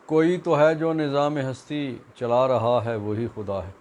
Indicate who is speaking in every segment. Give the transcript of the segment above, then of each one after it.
Speaker 1: कोई तो है जो निज़ाम हस्ती चला रहा है, वही खुदा है।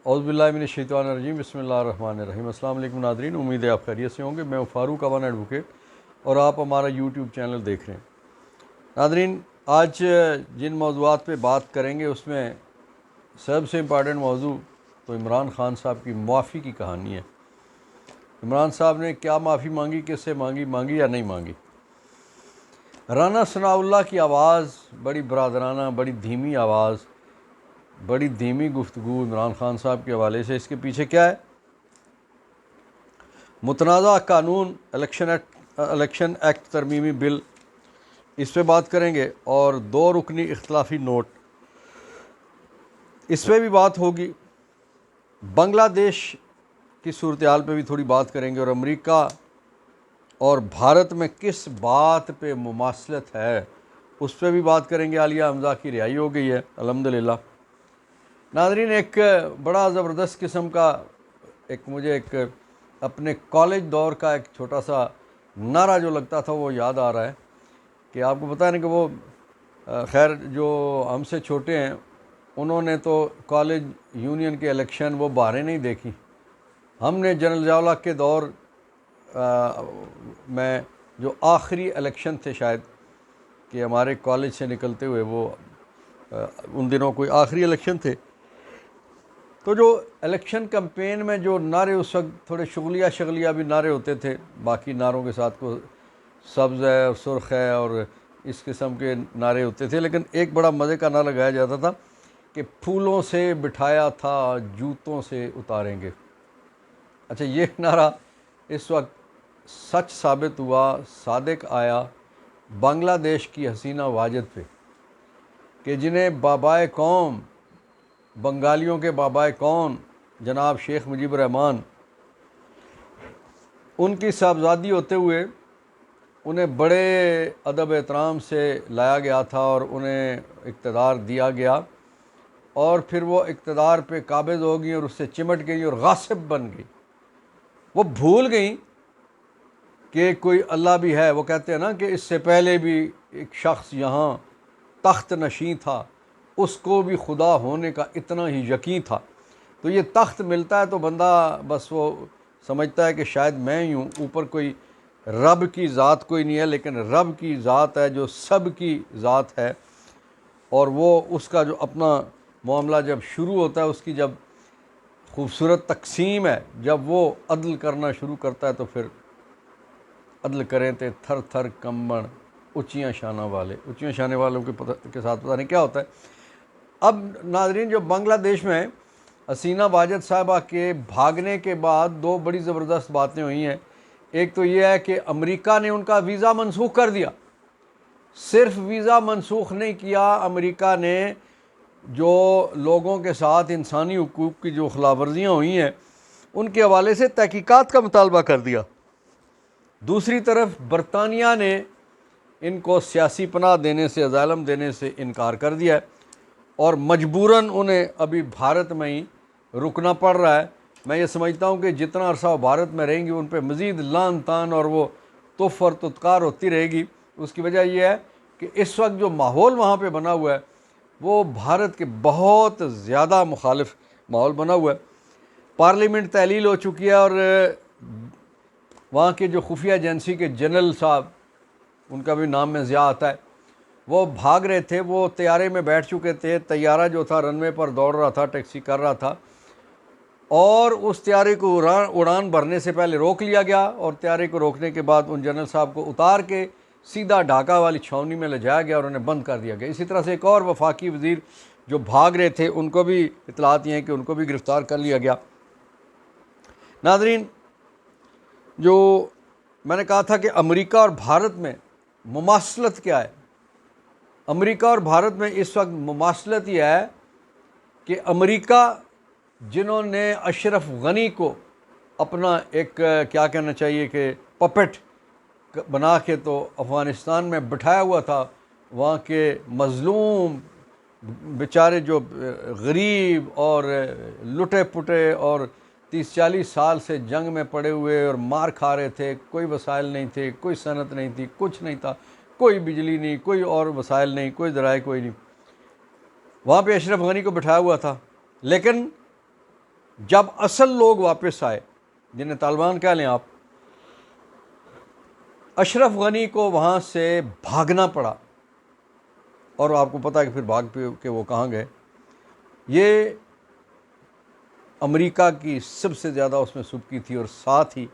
Speaker 1: औज़ुबिल्लाहि मिनश्शैतानिर्रजीम, बिस्मिल्लाहिर्रहमानिर्रहीम। अस्सलाम वालेकुम नाज़रीन, उम्मीद है आप खैरियत से होंगे। मैं फ़ारूक अवान एडवोकेट और आप हमारा यूट्यूब चैनल देख रहे हैं। नाज़रीन, आज जिन मौज़ूआत पे बात करेंगे उसमें सबसे इम्पॉर्टेंट मौजू तो इमरान ख़ान साहब की माफ़ी की कहानी है। इमरान साहब ने क्या माफ़ी मांगी, किससे मांगी या नहीं मांगी। राना सनाउल्लाह की आवाज़ बड़ी बरादराना, बड़ी धीमी आवाज़, बड़ी धीमी गुफ्तगू इमरान ख़ान साहब के हवाले से। इसके पीछे क्या है? मुतनाज़ा कानून इलेक्शन एक्ट तरमीमी बिल, इस पर बात करेंगे। और 2 रुकनी इख्तलाफी नोट, इस पर भी बात होगी। बांग्लादेश की सूरत हाल पर भी थोड़ी बात करेंगे। और अमेरिका और भारत में किस बात पे मुमासलत है उस पर भी बात करेंगे। आलिया हमज़ा की रिहाई हो गई है अल्हम्दुलिल्लाह। नाज़रीन, एक बड़ा ज़बरदस्त किस्म का मुझे अपने कॉलेज दौर का एक छोटा सा नारा जो लगता था वो याद आ रहा है कि आपको पता है ना कि वो खैर जो हमसे छोटे हैं उन्होंने तो कॉलेज यूनियन के इलेक्शन वो बारें नहीं देखी। हमने जनरल ज़िया के दौर में जो आखिरी इलेक्शन थे शायद कि हमारे कॉलेज से निकलते हुए, वो उन दिनों कोई आखिरी इलेक्शन थे, तो जो इलेक्शन कैंपेन में जो नारे उस वक्त थोड़े शुगलिया भी नारे होते थे, बाकी नारों के साथ को सब्ज़ है और सुर्ख है और इस किस्म के नारे होते थे। लेकिन एक बड़ा मज़े का नारा लगाया जाता था कि फूलों से बिठाया था, जूतों से उतारेंगे। अच्छा, ये नारा इस वक्त सच साबित हुआ, सादिक आया बांग्लादेश की हसीना वाजिद पे कि जिन्हें बाबाए कौम, बंगालियों के बाबाए कौम जनाब शेख मुजीबुर रहमान, उनकी साहबजादी होते हुए उन्हें बड़े अदब एहतराम से लाया गया था और उन्हें इक़्तिदार दिया गया। और फिर वो इक़्तिदार पे काबिज़ हो गई और उससे चिमट गई और गासिब बन गई। वो भूल गई कि कोई अल्लाह भी है। वो कहते हैं ना कि इससे पहले भी एक शख्स यहाँ तख्त नशीं था, उसको भी खुदा होने का इतना ही यकीन था। तो ये तख्त मिलता है तो बंदा बस वो समझता है कि शायद मैं ही हूँ, ऊपर कोई रब की ज़ात कोई नहीं है, लेकिन रब की ज़ात है जो सब की ज़ात है। और वो उसका जो अपना मामला जब शुरू होता है, उसकी जब खूबसूरत तकसीम है, जब वो अदल करना शुरू करता है तो फिर अदल करें थे थर थर कंबन ऊँचियाँ शाना वाले। ऊँचियाँ शाने वालों के साथ पता नहीं क्या होता है। अब नाजरीन, जो बांग्लादेश में हसीना वाजिद साहिबा के भागने के बाद 2 बड़ी ज़बरदस्त बातें हुई हैं। एक तो ये है कि अमेरिका ने उनका वीज़ा मनसूख कर दिया। सिर्फ वीज़ा मनसूख नहीं किया, अमेरिका ने जो लोगों के साथ इंसानी हुकूक की जो खिलाफवर्जियाँ हुई हैं उनके हवाले से तहकीकात का मुतालबा कर दिया। दूसरी तरफ बरतानिया ने इनको सियासी पनाह देने से, अज़ालम देने से इनकार कर दिया है और मजबूरन उन्हें अभी भारत में ही रुकना पड़ रहा है। मैं ये समझता हूँ कि जितना अरसा वो भारत में रहेंगी उन पर मज़ीद लान तान और वो तुफ़ और तुत्कार होती रहेगी। उसकी वजह यह है कि इस वक्त जो माहौल वहाँ पे बना हुआ है वो भारत के बहुत ज़्यादा मुखालिफ माहौल बना हुआ है। पार्लियामेंट तहलील हो चुकी है और वहाँ के जो खुफिया एजेंसी के जनरल साहब, उनका भी नाम में ज़िया आता है, वो भाग रहे थे। वो तैयारे में बैठ चुके थे, तैयारा जो था रनवे पर दौड़ रहा था, टैक्सी कर रहा था और उस तैयारे को उड़ान भरने से पहले रोक लिया गया और तैयारे को रोकने के बाद उन जनरल साहब को उतार के सीधा ढाका वाली छावनी में ले जाया गया और उन्हें बंद कर दिया गया। इसी तरह से एक और वफाकी वज़ीर जो भाग रहे थे उनको भी इतलात ये हैं कि उनको भी गिरफ़्तार कर लिया गया। नाज़रीन, जो मैंने कहा था कि अमेरिका और भारत में मुमासलत क्या है, अमेरिका और भारत में इस वक्त मुमासलत यह है कि अमेरिका, जिन्होंने अशरफ गनी को अपना एक क्या कहना चाहिए कि पपेट बना के तो अफ़गानिस्तान में बिठाया हुआ था, वहाँ के मज़लूम बेचारे जो गरीब और लुटे पुटे और 30-40 साल से जंग में पड़े हुए और मार खा रहे थे, कोई वसाइल नहीं थे, कोई सनत नहीं थी, कुछ नहीं था, कोई बिजली नहीं, कोई और वसाइल नहीं, कोई ज़राए कोई नहीं। वहाँ पे अशरफ गनी को बिठाया हुआ था। लेकिन जब असल लोग वापस आए, जिन्हें तालिबान कह लें आप, अशरफ गनी को वहाँ से भागना पड़ा। और आपको पता है कि फिर भाग के वो कहाँ गए। ये अमेरिका की सबसे ज़्यादा उसमें सुबकी थी, और साथ ही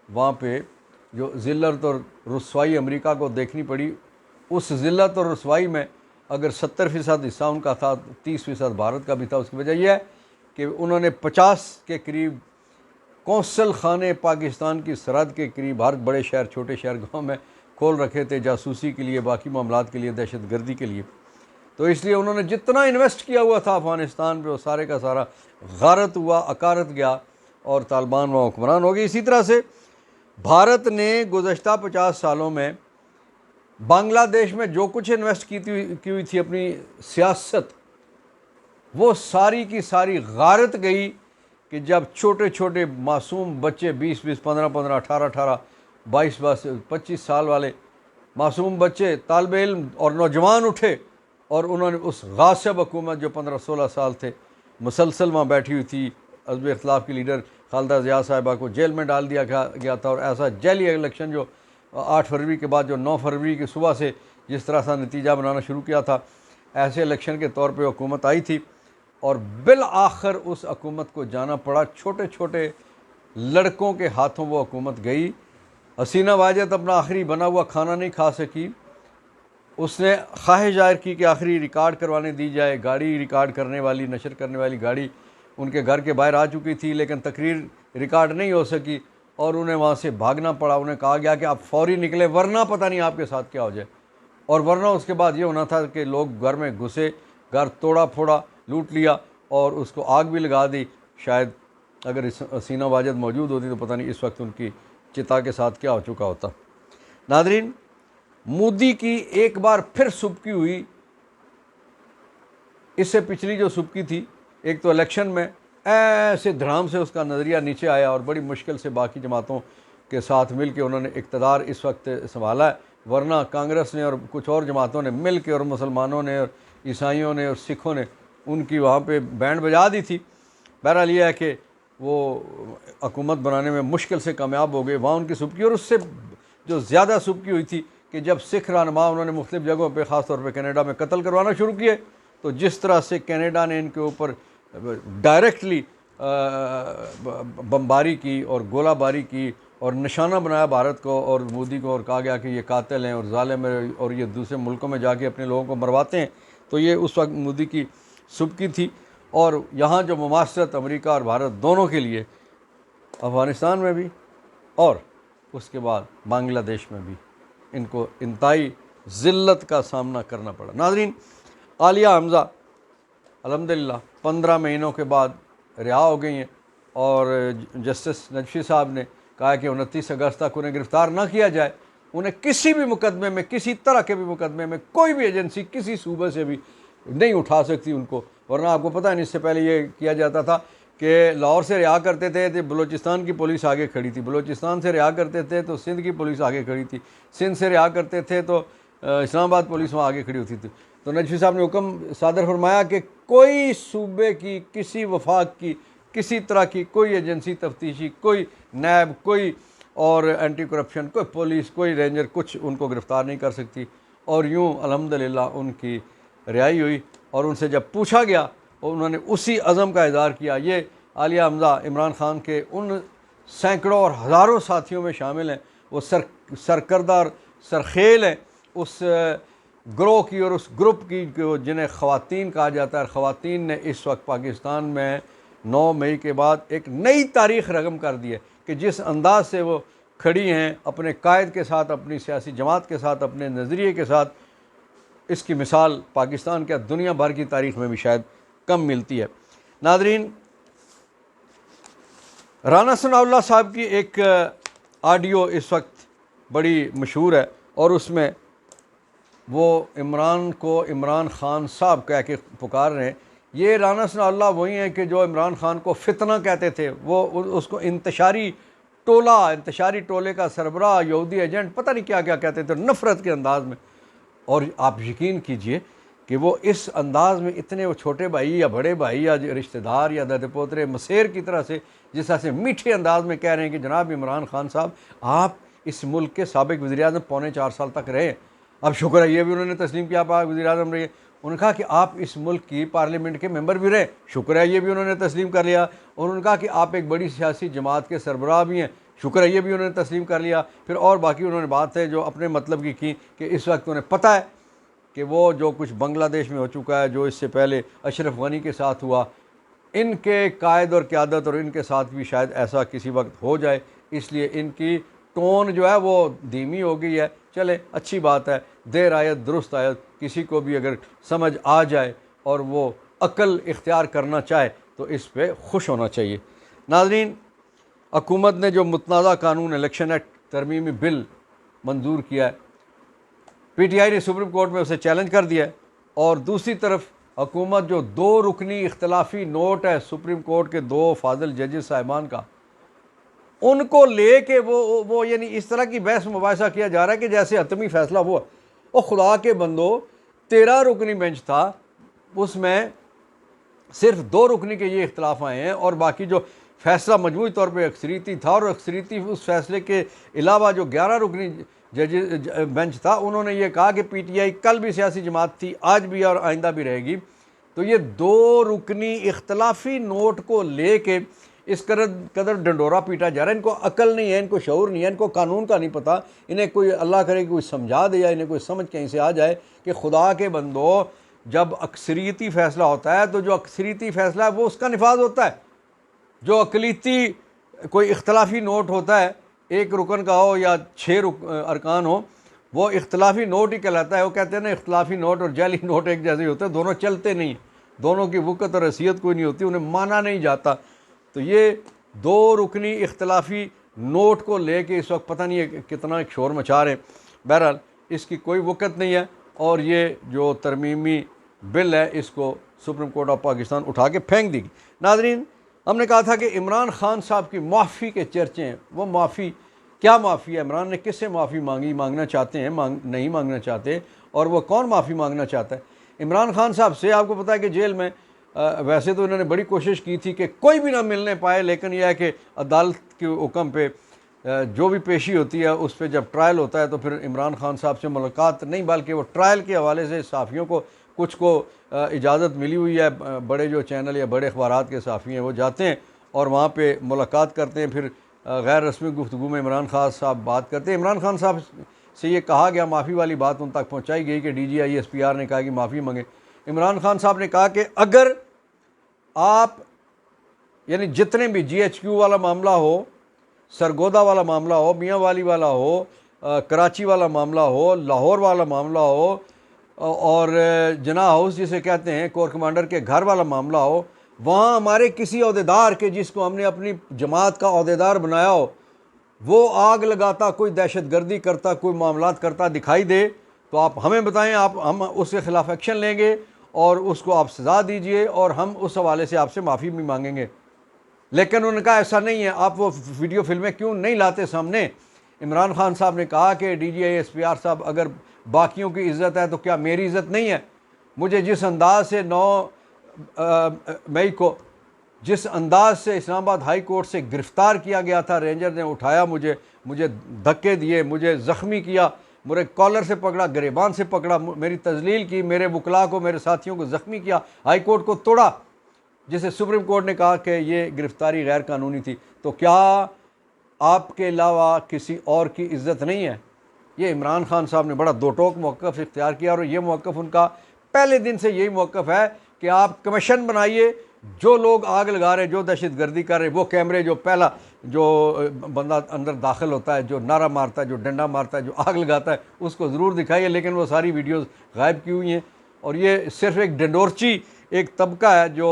Speaker 1: वहाँ पे जो ज़िल्लत और रुसवाई अमेरिका को देखनी पड़ी, उस ज़िल्लत और रुसवाई में अगर 70% हिस्सा उनका था, 30% भारत का भी था। उसकी वजह यह है कि उन्होंने 50 के करीब कौंसल खाने पाकिस्तान की सरहद के करीब हर बड़े शहर, छोटे शहर, गाँव में खोल रखे थे, जासूसी के लिए, बाकी मामलात के लिए, दहशत गर्दी के लिए। तो इसलिए उन्होंने जितना इन्वेस्ट किया हुआ था अफ़गानिस्तान पे, वो सारे का सारा गारत हुआ, अकारत गया, और तालिबान वहाँ हुक्मरान हो गई। इसी तरह से भारत ने गुज़श्ता 50 सालों में बांग्लादेश में जो कुछ इन्वेस्ट की हुई थी अपनी सियासत, वो सारी की सारी गारत गई कि जब छोटे छोटे मासूम बच्चे 20-20, 15-15, 18-18, 22-22, 25 साल वाले मासूम बच्चे, तालिब इल्म और नौजवान उठे, और उन्होंने उस गासिब हुकूमत जो 15-16 साल थे मुसलसल वहाँ बैठी हुई थी, हज़ब इख्तिलाफ की लीडर खालिदा ज़िया साहिबा को जेल में डाल दिया गया था। और ऐसा जैली इलेक्शन जो 8 फरवरी के बाद जो 9 फरवरी की सुबह से जिस तरह से नतीजा बनाना शुरू किया था, ऐसे इलेक्शन के तौर पे हुकूमत आई थी, और बिल आखिर उस हुकूमत को जाना पड़ा। छोटे छोटे लड़कों के हाथों वो हुकूमत गई। हसीना वाजद अपना आखिरी बना हुआ खाना नहीं खा सकी। उसने ख्वाहिश जाहिर की कि आखिरी रिकॉर्ड करवाने दी जाए। गाड़ी रिकॉर्ड करने वाली, नशर करने वाली गाड़ी उनके घर के बाहर आ चुकी थी, लेकिन तकरीर रिकॉर्ड नहीं हो सकी, और उन्हें वहाँ से भागना पड़ा। उन्हें कहा गया कि आप फौरी निकले, वरना पता नहीं आपके साथ क्या हो जाए। और वरना उसके बाद ये होना था कि लोग घर में घुसे, घर तोड़ा फोड़ा, लूट लिया, और उसको आग भी लगा दी। शायद अगर हसीना वाजद मौजूद होती तो पता नहीं इस वक्त उनकी चिता के साथ क्या हो चुका होता। नादरीन, मोदी की एक बार फिर सुबकी हुई। इससे पिछली जो सुबकी थी, एक तो इलेक्शन में ऐसे धड़ाम से उसका नज़रिया नीचे आया, और बड़ी मुश्किल से बाकी जमातों के साथ मिल के उन्होंने इक़्तिदार इस वक्त संभाला है। वरना कांग्रेस ने और कुछ और जमातों ने मिल के, और मुसलमानों ने और ईसाइयों ने और सिखों ने उनकी वहाँ पे बैंड बजा दी थी। बहरहाल ये है कि वो हुकूमत बनाने में मुश्किल से कामयाब हो गए। वहाँ उनकी सुबकी, और उससे जो ज़्यादा सुबकी हुई थी कि जब सिख रहनुमा उन्होंने मुख्तलिफ़ जगहों पे, ख़ास तौर पे कनाडा में कत्ल करवाना शुरू किए, तो जिस तरह से कनाडा ने इनके ऊपर डायरेक्टली बमबारी की और गोलाबारी की, और निशाना बनाया भारत को और मोदी को, और कहा गया कि ये कातिल हैं और ज़ालिम हैं, और ये दूसरे मुल्कों में जाके अपने लोगों को मरवाते हैं। तो ये उस वक्त मोदी की सुबकी थी। और यहाँ जो मुमासरत अमेरिका और भारत दोनों के लिए, अफ़गानिस्तान में भी और उसके बाद बांग्लादेश में भी, इनको इंतहाई ज़िल्लत का सामना करना पड़ा। नाज़रीन, आलिया हमज़ा अल्हम्दुलिल्लाह 15 महीनों के बाद रिहा हो गई हैं, और जस्टिस नजफी साहब ने कहा कि 29 अगस्त तक उन्हें गिरफ़्तार ना किया जाए। उन्हें किसी भी मुकदमे में, किसी तरह के भी मुकदमे में, कोई भी एजेंसी किसी सूबे से भी नहीं उठा सकती उनको। वरना आपको पता है, इससे पहले ये किया जाता था कि लाहौर से रिहा करते थे तो बलूचिस्तान की पुलिस आगे खड़ी थी, बलूचिस्तान से रिहा करते थे तो सिंध की पुलिस आगे खड़ी थी, सिंध से रिहा करते थे तो इस्लामाबाद पुलिस वहाँ आगे खड़ी होती थी। तो नजफी साहब ने हुक्म सादर फरमाया कि कोई सूबे की, किसी वफाक की, किसी तरह की कोई एजेंसी तफ्तीशी, कोई नैब, कोई और एंटी करप्शन, कोई पुलिस, कोई रेंजर, कुछ उनको गिरफ़्तार नहीं कर सकती। और यूँ अल्हम्दुलिल्लाह उनकी रिहाई हुई। और उनसे जब पूछा गया, और उन्होंने उसी अज़म का इज़हार किया। ये आलिया हमज़ा इमरान खान के उन सैकड़ों और हज़ारों साथियों में शामिल हैं, वो सरकर्दा सरखेल हैं उस ग्रोह की और उस ग्रुप की जिन्हें ख़वातीन कहा जाता है। ख़वातीन ने इस वक्त पाकिस्तान में 9 मई के बाद एक नई तारीख़ रकम कर दी है कि जिस अंदाज से वो खड़ी हैं अपने कायद के साथ, अपनी सियासी जमात के साथ, अपने नज़रिए के साथ, इसकी मिसाल पाकिस्तान के दुनिया भर की तारीख़ में भी शायद कम मिलती है। नादरीन, राना सनाउल्लाह साहब की एक ऑडियो इस वक्त बड़ी मशहूर है, और उसमें वो इमरान को इमरान खान साहब कह के पुकार रहे हैं। ये राना सनाउल्लाह वही हैं कि जो इमरान खान को फितना कहते थे। वो उसको इंतशारी टोला, इंतशारी टोले का सरबराह, यहूदी एजेंट, पता नहीं क्या क्या कहते थे नफ़रत के अंदाज में। और आप यकीन कीजिए कि वो इस अंदाज़ में इतने, वो छोटे भाई या बड़े भाई या रिश्तेदार या दादे पोतरे मसेर की तरह से जिस तरह से मीठे अंदाज में कह रहे हैं कि जनाब इमरान खान साहब, आप इस मुल्क के साबिक वज़ीर-ए-आज़म पौने 4 साल तक रहे, अब शुक्र है ये भी उन्होंने तस्लीम किया आप वज़ीर-ए-आज़म रहे। उन्होंने कहा कि आप इस मुल्क की पार्लियामेंट के मेंबर भी रहे, शुक्र है ये भी उन्होंने तस्लीम कर लिया। और उन्होंने कहा कि आप एक बड़ी सियासी जमात के सरबराह भी हैं, शुक्र है ये भी उन्होंने तस्लीम कर लिया। फिर और बाकी उन्होंने बात है जो अपने मतलब की कि इस वक्त उन्हें पता है कि वो जो कुछ बांग्लादेश में हो चुका है, जो इससे पहले अशरफ गनी के साथ हुआ, इनके कायद और क़यादत और इनके साथ भी शायद ऐसा किसी वक्त हो जाए, इसलिए इनकी टोन जो है वो धीमी हो गई है। चले अच्छी बात है, देर आयत दुरुस्त आयत, किसी को भी अगर समझ आ जाए और वो अक्ल इख्तियार करना चाहे तो इस पर खुश होना चाहिए। नाज़रीन, हुकूमत ने जो मुतनाज़ा कानून इलेक्शन एक्ट तरमीमी बिल मंजूर किया है, PTI ने सुप्रीम कोर्ट में उसे चैलेंज कर दिया है। और दूसरी तरफ हुकूमत जो 2 रुकनी इख्तलाफी नोट है सुप्रीम कोर्ट के 2 फाजिल जजेस साहिबान का, उनको ले के वो यानी इस तरह की बहस मुबाहिसा किया जा रहा है कि जैसे हतमी फ़ैसला हुआ। और खुदा के बंदो, 13 रुकनी बेंच था, उसमें सिर्फ 2 रुकनी के ये इख्तलाफ आए हैं और बाकी जो फ़ैसला मजमूई तौर पर अक्सरीती था, और अक्सरीती उस फैसले के अलावा जो 11 रुकनी जज बेंच था, उन्होंने ये कहा कि PTI कल भी सियासी जमात थी, आज भी और आइंदा भी रहेगी। तो ये 2 रुकनी इख्तलाफी नोट को ले के इस कदर डंडोरा पीटा जा रहा है। इनको अकल नहीं है, इनको शऊर नहीं है, इनको कानून का नहीं पता। इन्हें कोई अल्लाह करे कि कोई समझा दे या इन्हें कोई समझ कहीं से आ जाए कि खुदा के बंदो, जब अक्सरीती फ़ैसला होता है तो जो अक्सरीती फ़ैसला है वो उसका निफाज होता है। जो अकलीती कोई इख्तलाफी नोट होता है, 1 रुकन का हो या 6 अरकान हो, वो इख्तलाफी नोट ही कहलाता है। वो कहते हैं ना, इख्तलाफी नोट और जाली नोट एक जैसे ही होते हैं, दोनों चलते नहीं, दोनों की वक़्त और हैसियत कोई नहीं होती, उन्हें माना नहीं जाता। तो ये 2 रुकनी इख्तलाफी नोट को लेके इस वक्त पता नहीं है कितना शोर मचा रहे हैं। बहरहाल इसकी कोई वक़्त नहीं है और ये जो तरमीमी बिल है इसको सुप्रीम कोर्ट ऑफ पाकिस्तान उठा के फेंक देगी। नाज़रीन, हमने कहा था कि इमरान खान साहब की माफ़ी के चर्चे हैं। वो माफ़ी क्या माफ़ी है? इमरान ने किससे माफ़ी मांगी, मांगना चाहते हैं, नहीं मांगना चाहते, और वो कौन माफ़ी मांगना चाहता है? इमरान खान साहब से आपको पता है कि जेल में वैसे तो इन्होंने बड़ी कोशिश की थी कि कोई भी ना मिलने पाए, लेकिन यह है कि अदालत के हुक्म पे जो भी पेशी होती है उस पर जब ट्रायल होता है तो फिर इमरान खान साहब से मुलाकात नहीं, बल्कि वो ट्रायल के हवाले से सहाफ़ियों को कुछ को इजाज़त मिली हुई है। बड़े जो चैनल या बड़े अखबारात के सहाफ़ी हैं वो जाते हैं और वहाँ पे मुलाकात करते हैं। फिर गैर रस्मी गुफ्तगू में इमरान खान साहब बात करते हैं। इमरान खान साहब से ये कहा गया, माफ़ी वाली बात उन तक पहुँचाई गई कि DGI SPR ने कहा कि माफ़ी मांगे। इमरान खान साहब ने कहा कि अगर आप यानी जितने भी GHQ वाला मामला हो, सरगोदा वाला मामला हो, मियाँ वाली वाला हो, कराची वाला मामला हो, लाहौर वाला मामला हो, और जना हाउस जिसे कहते हैं कोर कमांडर के घर वाला मामला हो, वहाँ हमारे किसी अहदेदार के जिसको हमने अपनी जमात का अहदेदार बनाया हो, वो आग लगाता, कोई दहशतगर्दी करता, कोई मामलात करता दिखाई दे तो आप हमें बताएं, हम उसके ख़िलाफ़ एक्शन लेंगे और उसको आप सज़ा दीजिए और हम उस हवाले से आपसे माफ़ी भी मांगेंगे। लेकिन उन्होंने कहा ऐसा नहीं है, आप वो वीडियो फिल्में क्यों नहीं लाते सामने? इमरान खान साहब ने कहा कि DGI SPR साहब, अगर बाकियों की इज़्ज़त है तो क्या मेरी इज़्ज़त नहीं है? मुझे जिस अंदाज से 9 मई को जिस अंदाज से इस्लामाबाद हाई कोर्ट से गिरफ़्तार किया गया था, रेंजर ने उठाया, मुझे धक्के दिए, मुझे ज़ख्मी किया, मेरे कॉलर से पकड़ा, गिरेबान से पकड़ा, मेरी तजलील की, मेरे वकला को, मेरे साथियों को ज़ख्मी किया, हाई कोर्ट को तोड़ा, जिसे सुप्रीम कोर्ट ने कहा कि ये गिरफ़्तारी गैर कानूनी थी। तो क्या आपके अलावा किसी और की इज़्ज़त नहीं है? ये इमरान खान साहब ने बड़ा दो टोक मौक़िफ़ इख्तियार किया और ये मौक़िफ़ उनका पहले दिन से यही मौक़िफ़ है कि आप कमीशन बनाइए, जो लोग आग लगा रहे, जो दहशतगर्दी कर रहे, वो कैमरे, जो पहला जो बंदा अंदर दाखिल होता है, जो नारा मारता है, जो डंडा मारता है, जो आग लगाता है, उसको ज़रूर दिखाइए। लेकिन वो सारी वीडियोस गायब की हुई हैं और ये सिर्फ़ एक डंडोरची एक तबका है जो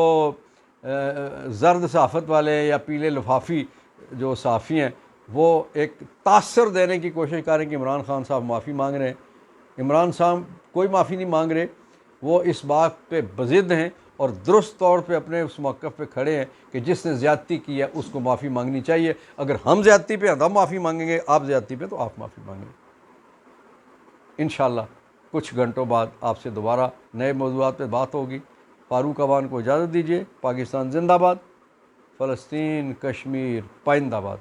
Speaker 1: ज़र्द सहाफ़त वाले या पीले लिफाफी जो सहाफ़ी हैं, वो एक तासर देने की कोशिश कर रहे हैं कि इमरान खान साहब माफ़ी मांग रहे हैं। इमरान साहब कोई माफ़ी नहीं मांग रहे, वो इस बात पे बज़िद हैं और दुरुस्त तौर पे अपने उस मौक़िफ़ पे खड़े हैं कि जिसने ज़्यादती की है उसको माफ़ी मांगनी चाहिए। अगर हम ज़्यादती पे हैं तो हम माफ़ी मांगेंगे, आप ज़्यादती पे तो आप माफ़ी मांगेंगे। इंशाअल्लाह कुछ घंटों बाद आपसे दोबारा नए मौज़ूआत पे बात होगी। फ़ारूक अवान को इजाज़त दीजिए। पाकिस्तान ज़िंदाबाद, फ़लस्तीन कश्मीर पाइंदाबाद।